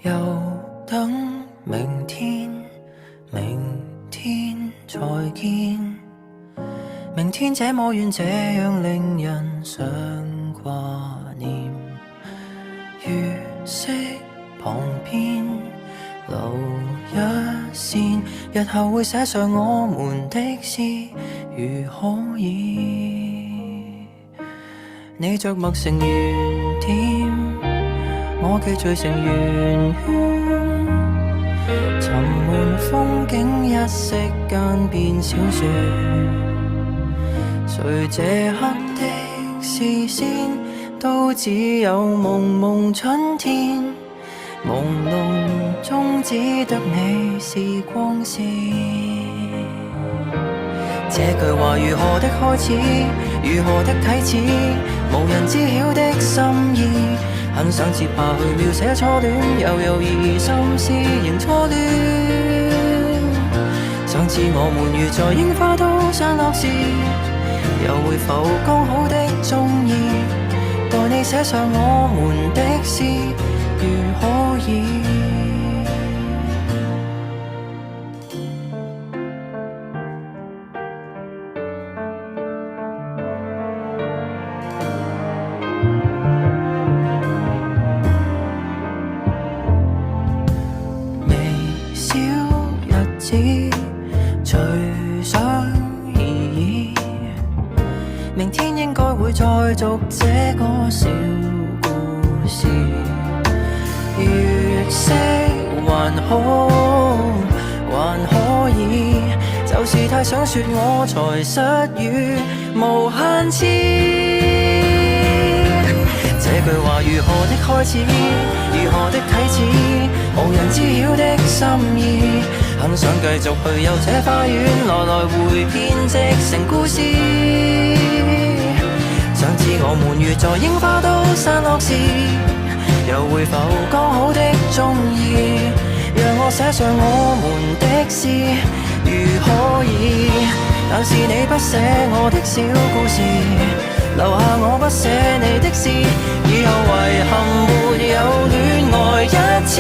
又等明天，明天再見。明天這麼遠，這樣令人想掛念。月色旁邊留一線，日後會寫上我們的詩。如可以，你着墨成圓點，我記聚成圓圈，沉悶風景一息間變小說。誰這刻的視線都只有蒙蒙春天，朦朧中只得你是光線。這句話如何的開始，如何的啟齒，無人知曉的心意。很想接下去描寫初戀，又猶豫心思仍錯亂。想知我們如在櫻花都散落時，又會否剛好的中意？待你寫上我們的詩，如可以。微小日子隨想而已，明天應該會再續這個小故事。月色還好，還可以，就是太想說我才失語無限次。這句話如何的開始，如何的啟齒，無人知曉的心意。很想繼續去遊這花園，來來回編織成故事。想知我們如在櫻花都散落時，又會否剛好的中意？讓我寫上我們的詩，如可以。但是你不寫我的小故事，留下我不寫你的詩，以後遺憾沒有戀愛一次。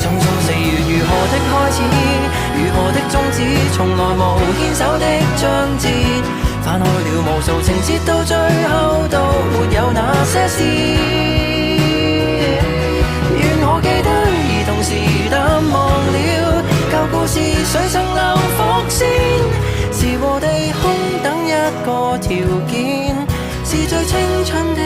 匆匆4月如何的開始，如何的終止，從來無牽手的章節，翻開了無數情節，到最後都沒有那些事。願我記得，而同時淡忘了舊故事，誰曾能伏線？時和地空等一個條件，是最青春的